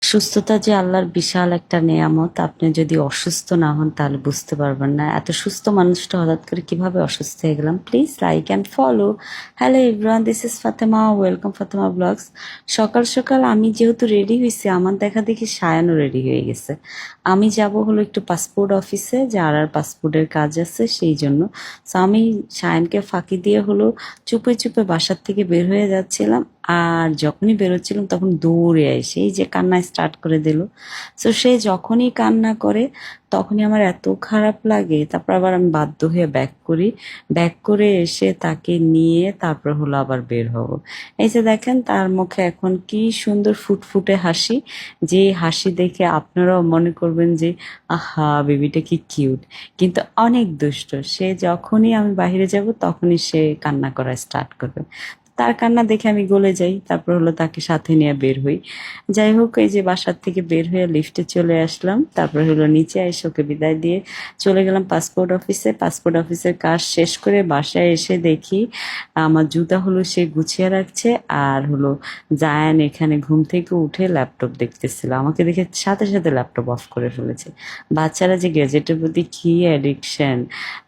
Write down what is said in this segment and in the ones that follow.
সুস্থতা যে আল্লাহর বিশাল একটা নেয়ামত। আপনি যদি অসুস্থ না হন তাহলে বুঝতে পারবেন না এত সুস্থ মানুষটা হঠাৎ করে কিভাবে অসুস্থ হয়ে গেলাম। Please like and follow. Hello everyone, this is Fatema, welcome Fatema blogs. সকাল সকাল আমি যেহেতু রেডি হয়েছি, আমার দেখা দেখি সায়ানও রেডি হয়ে গেছে। আমি যাব হলো একটু পাসপোর্ট অফিসে, যার আর পাসপোর্টের কাজ আছে সেই জন্য। সো আমি সায়ানকে ফাঁকি দিয়ে হলো চুপে চুপে বাসার থেকে বের হয়ে যাচ্ছিলাম। আর যখনই বেরোচ্ছিলাম তখন দৌড়ে এসে এই যে কান্না স্টার্ট করে দিল। তো সে যখনই কান্না করে তখনই আমার এত খারাপ লাগে, তারপর আবার আমি বাধ্য হয়ে ব্যাক করি। ব্যাক করে এসে তাকে নিয়ে তারপর হলো আবার বের হব। এই যে দেখেন তার মুখে এখন কি সুন্দর ফুটফুটে হাসি, যে হাসি দেখে আপনারাও মনে করবেন যে আহা বেবিটা কি কিউট। কিন্তু অনেক দুষ্ট সে, যখনই আমি বাইরে যাব তখনই সে কান্না করা স্টার্ট করবে। তার কান্না দেখে আমি গলে যাই, তারপর হলো তাকে সাথে নিয়ে বের হই। যাই হোক, এই যে বাসার থেকে বের হয়ে লিফটে চলে আসলাম, তারপর হলো নিচে এসে ওকে বিদায় দিয়ে চলে গেলাম পাসপোর্ট অফিসে। পাসপোর্ট অফিসের কাজ শেষ করে বাসায় এসে দেখি আমার জুতা হলো সে গুছিয়ে রাখছে, আর হলো জায়ান এখানে ঘুম থেকে উঠে ল্যাপটপ দেখতেছিল। আমাকে দেখে সাথে সাথে ল্যাপটপ অফ করে ফেলেছে। বাচ্চারা যে গ্যাজেটের প্রতি কি অ্যাডিকশন।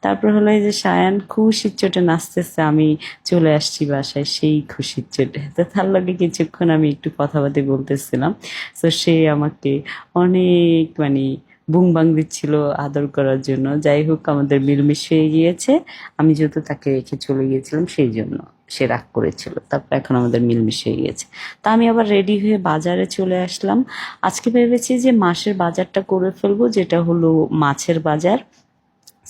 তারপর হলো এই যে সায়ান খুশির চোটে নাচতেছে, আমি চলে আসছি বাসায় সেই খুশির চোটে। তো তার লগে কিছুক্ষণ আমি একটু কথাবার্তা বলতেছিলাম। তো সে আমাকে অনেক বুং বাং দিচ্ছিল আদর করার জন্য। যাই হোক, আমাদের মিলমিশ হয়ে গিয়েছে। আমি যেহেতু তাকে রেখে চলে গিয়েছিলাম সেই জন্য সে রাগ করেছিল, তারপর এখন আমাদের মিলমিশ হয়ে গিয়েছে। তা আমি আবার রেডি হয়ে বাজারে চলে আসলাম। আজকে ভেবেছি যে মাসের বাজারটা করে ফেলবো, যেটা হলো মাছের বাজার।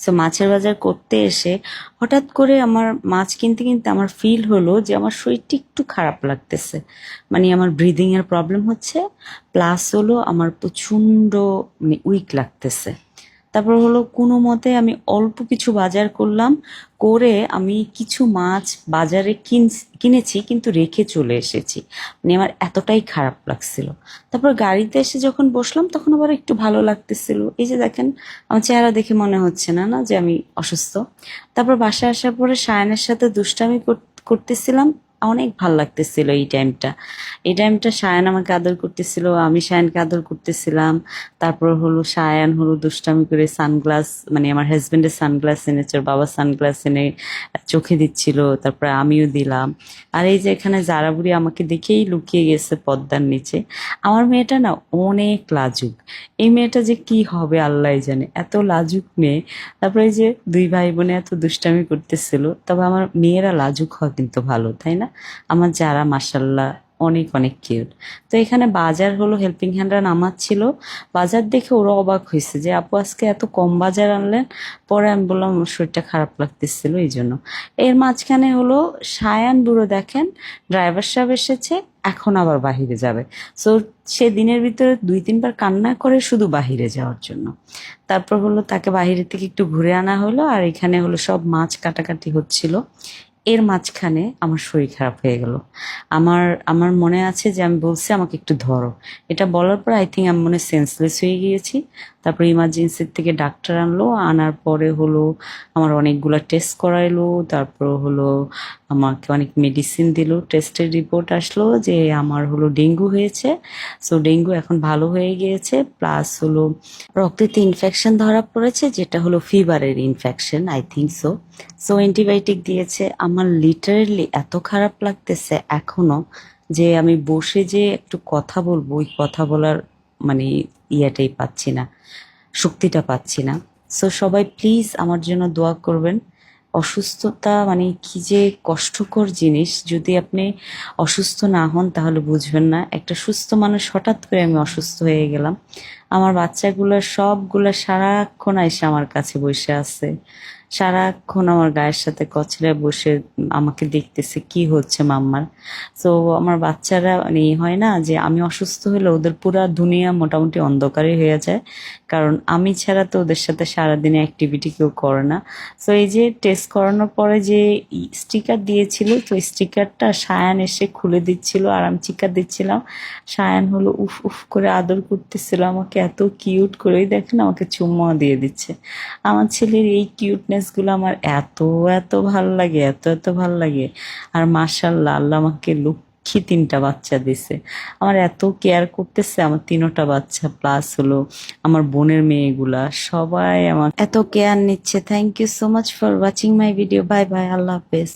সো মাছের বাজার করতে এসে হঠাৎ করে আমার মাছ কিনতে কিনতে আমার ফিল হলো যে আমার শরীরটা একটু খারাপ লাগতেছে। আমার ব্রিদিং এর প্রবলেম হচ্ছে, প্লাস হলো আমার প্রচণ্ড উইক লাগতেছে। তারপর হলো কোনো মতে আমি অল্প কিছু বাজার করলাম, করে আমি কিছু মাছ বাজারে কিনেছি কিন্তু রেখে চলে এসেছি। আমার এতটাই খারাপ লাগছিল। তারপর গাড়িতে এসে যখন বসলাম তখন আবার একটু ভালো লাগতেছিল। এই যে দেখেন, আমার চেহারা দেখে মনে হচ্ছে না না যে আমি অসুস্থ। তারপর বাসায় আসার পরে সায়ানের সাথে দুষ্টামি করতেছিলাম। অনেক ভাল লাগতেছিল এই টাইমটা। এই টাইমটা সায়ান আমাকে আদর করতেছিল, আমি সায়ানকে আদর করতেছিলাম। তারপর হলো সায়ান হলো দুষ্টামি করে সানগ্লাস, আমার হাজবেন্ডের সানগ্লাস এনেছে, ওর বাবা সানগ্লাস এনে চোখে দিচ্ছিল, তারপরে আমিও দিলাম। আর এই যে এখানে জারা বুড়ি আমাকে দেখেই লুকিয়ে গেছে পর্দার নিচে। আমার মেয়েটা না অনেক লাজুক। এই মেয়েটা যে কি হবে আল্লাহ জানে, এত লাজুক মেয়ে। তারপরে এই যে দুই ভাই বোনে এত দুষ্টামি করতেছিল। তবে আমার মেয়েরা লাজুক হওয়া কিন্তু ভালো, তাই না? আমার যারা মাসাল্লাহ অনেক অনেক কিউট। তো এখানে বাজার হলো হেল্পিং হ্যান্ডরা নামাচ্ছিল। বাজার দেখে ওরা অবাক হয়েছে যে আপু আজকে এত কম বাজার আনলেন। পরে আমি বললাম আমার শরীরটা খারাপ লাগতেছিল এই জন্য। এর মাঝখানে হলো সায়ান বুড়ো দেখেন, ড্রাইভার সাহেব এসেছে, এখন আবার বাহিরে যাবে। সো সে দিনের ভিতরে দুই তিনবার কান্না করে শুধু বাহিরে যাওয়ার জন্য। তারপর হলো তাকে বাহিরে থেকে একটু ঘুরে আনা হলো, আর এখানে হলো সব মাছ কাটাকাটি হচ্ছিল। এর মাঝখানে আমার শরীর খারাপ হয়ে গেল। আমার আমার মনে আছে যে আমি বলছি আমাকে একটু ধরো। এটা বলার পর আই থিঙ্ক আমি মনে সেন্সলেস হয়ে গিয়েছি। তারপর ইমার্জেন্সির থেকে ডাক্তার আনলো, আনার পরে হলো আমার অনেকগুলা টেস্ট করাইলো। তারপর হলো আমাকে অনেক মেডিসিন দিল। টেস্টের রিপোর্ট আসলো যে আমার হলো ডেঙ্গু হয়েছে। সো ডেঙ্গু এখন ভালো হয়ে গিয়েছে, প্লাস হলো রক্তেতে ইনফেকশন ধরা পড়েছে, যেটা হলো ফিভারের infection I think so. So antibiotic দিয়েছে। আমার লিটারেলি এত খারাপ লাগতেছে এখনো, যে আমি বসে যে একটু কথা বলবো ওই কথা বলার মানে ইয়াটাই পাচ্ছি না, শক্তিটা পাচ্ছি না। সো সবাই প্লিজ আমার জন্য দোয়া করবেন। অসুস্থতা কি যে কষ্টকর জিনিস, যদি আপনি অসুস্থ না হন তাহলে বুঝবেন না। একটা সুস্থ মানুষ হঠাৎ করে আমি অসুস্থ হয়ে গেলাম। আমার বাচ্চাগুলো সবগুলো সারাক্ষণ এসে আমার কাছে বসে আছে, সারাক্ষণ আমার গায়ের সাথে কচলে বসে আমাকে দেখতেছে কি হচ্ছে মাম্মার। তো আমার বাচ্চারা হয় না যে আমি অসুস্থ হলে ওদের পুরা দুনিয়া মোটামুটি অন্ধকারই হয়ে যায়, কারণ আমি ছাড়া তো ওদের সাথে সারাদিনে অ্যাক্টিভিটি কেউ করে না। তো এই যে টেস্ট করানোর পরে যে স্টিকার দিয়েছিল, তো স্টিকারটা সায়ান এসে খুলে দিচ্ছিল আর আমি চিৎকার দিচ্ছিলাম। সায়ান হলো উফ উফ করে আদর করতেছিল আমাকে এত কিউট করে। ওই দেখেন আমাকে চুম্মা দিয়ে দিচ্ছে। আমার ছেলের এই কিউটনেস গুলো আমার এত এত ভাল লাগে, এত এত ভাল লাগে। আর মাশাআল্লাহ আল্লাহ আমাকে লুক লক্ষ্মী 3টা বাচ্চা দিছে, আমার এত কেয়ার করতেছে, আমার 3টা বাচ্চা প্লাস হলো আমার বোনের মেয়েগুলা সবাই আমার এত কেয়ার নিচ্ছে। Thank you so much for watching my video. Bye bye, আল্লাহ হাফেজ।